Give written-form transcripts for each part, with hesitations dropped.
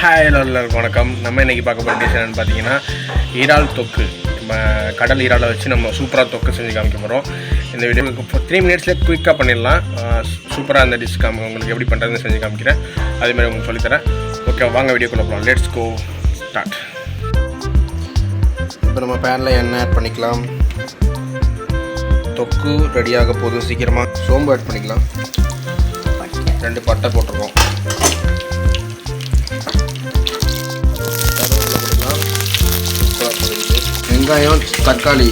Hi எல்லாருக்கும் வணக்கம். நம்ம இன்றைக்கி பார்க்க போகிற டிஷ் என்னென்னு பார்த்தீங்கன்னா இறால் தொக்கு. நம்ம கடல் இறாலை வச்சு நம்ம சூப்பராக தொக்கு செஞ்சு காமிக்க போகிறோம். இந்த வீடியோக்கு 3 மினிட்ஸில் குயிக்காக பண்ணிடலாம். சூப்பராக அந்த டிஷ் உங்களுக்கு எப்படி பண்ணுறதுன்னு செஞ்சு காமிக்கிறேன். அதேமாதிரி உங்களுக்கு சொல்லித்தரேன். ஓகே, வாங்க வீடியோக்குள்ளே போகலாம். Let's go start. இப்போ நம்ம பேனில் எண்ணெய் ஆட் பண்ணிக்கலாம். தொக்கு ரெடியாக போதும். சீக்கிரமாக சோம்பு ஆட் பண்ணிக்கலாம். 2 பட்டை போட்டிருக்கோம். வெங்காயம், தக்காளி,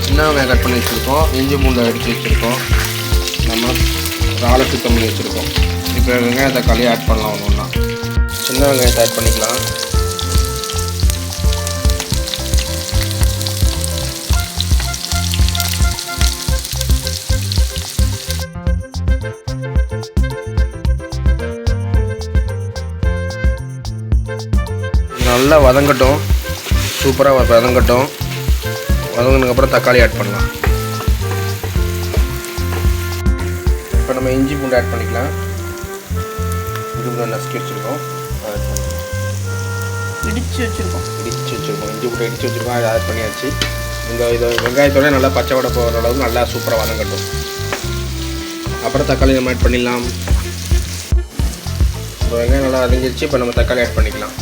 சின்ன வெங்காயம் கட் பண்ணி வச்சுருக்கோம். இஞ்சி பூண்டை எடுத்து வச்சுருக்கோம். நம்ம ராலை சுத்தம் பண்ணி வச்சுருக்கோம். இப்போ வெங்காயம் தக்காளி ஆட் பண்ணலாம். ஒன்று ஒன்றா சின்ன வெங்காயத்தை ஆட் பண்ணிக்கலாம். நல்லா வதங்கட்டும். சூப்பராக வதங்கட்டும். வதங்கினதுக்கப்புறம் தக்காளி ஆட் பண்ணலாம். இப்போ நம்ம இஞ்சி பூண்டு ஆட் பண்ணிக்கலாம். இஞ்சி பூண்டு நசுக்கி வச்சுருக்கோம். இடித்து வச்சுருக்கோம். இஞ்சி பூண்டு இடித்து வச்சுருக்கோம். அதை ஆட் பண்ணியாச்சு. இது வெங்காயத்தோட நல்லா பச்சை வடை போகிற அளவுக்கு நல்லா சூப்பராக வதங்கட்டும். அப்புறம் தக்காளி நம்ம ஆட் பண்ணிடலாம். இப்போ வெங்காயம் நல்லா வதங்கிடுச்சு. இப்போ நம்ம தக்காளி ஆட் பண்ணிக்கலாம்.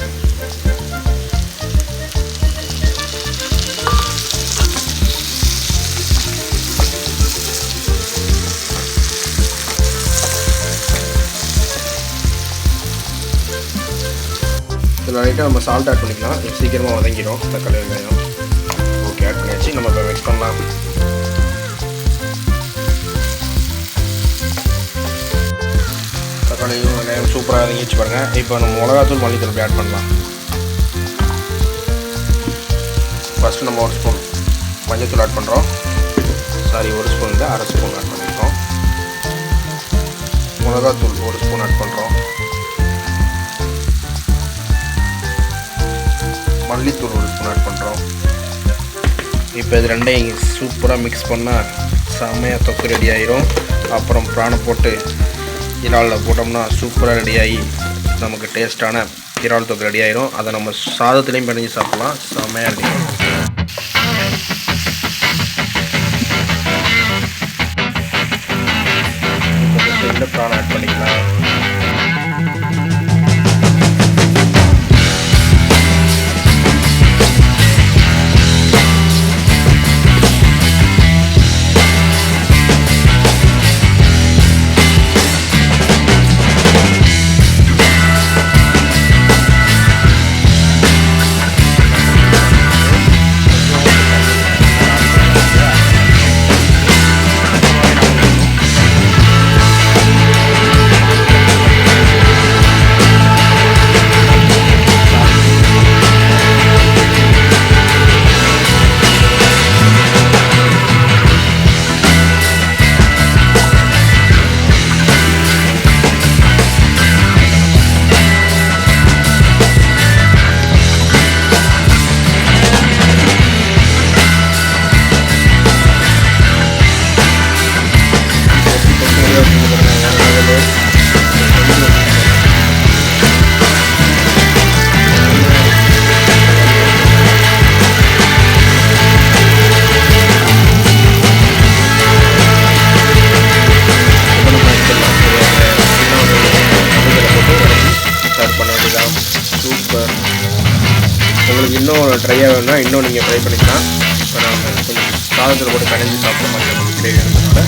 இதில் லைட்டாக நம்ம சால்ட் ஆட் பண்ணிக்கலாம். சீக்கிரமாக வதங்கிடும் தக்காளி வெங்காயம். ஓகே, ஆட் பண்ணியாச்சு. நம்ம இப்போ மிக்ஸ் பண்ணலாம். தக்காளியும் வெங்காயம் சூப்பராக வதங்கிச்சு பாருங்கள். இப்போ நம்ம மிளகாத்தூள், மல்லித்தூள் ஆட் பண்ணலாம். ஃபஸ்ட்டு நம்ம 1 ஸ்பூன் மஞ்சத்தூள் ஆட் பண்ணுறோம். 1 ஸ்பூன் இல்லை, 1/2 ஸ்பூன் ஆட் பண்ணியிருக்கோம். மிளகாத்தூள் 1 ஸ்பூன் ஆட் பண்ணுறோம். மல்லித்தூள் 1 ஸ்பூன் ஆட் பண்ணுறோம். இப்போ இது ரெண்டையும் சூப்பராக மிக்ஸ் பண்ணால் செம்மையாக தொக்கு ரெடி ஆகிரும். அப்புறம் பிரானை போட்டு இறாலில் போட்டோம்னா சூப்பராக ரெடியாகி நமக்கு டேஸ்ட்டான இறால் தொக்கு ரெடி ஆகிரும். அதை நம்ம சாதத்துலேயும் பிணைஞ்சி சாப்பிட்லாம். செம்மையாக ரெடி ஆகிடும். இப்போ பிரான் ஆட் பண்ணிக்கலாம். சூப்பர். உங்களுக்கு இன்னும் ட்ரையாக வேணும்னா இன்னும் நீங்கள் ட்ரை பண்ணிக்கலாம். இப்போ நான் கொஞ்சம் சாதத்தில் போட்டு கடைஞ்சி சாப்பிட்ற மாதிரி கிரேவி வேணும்னால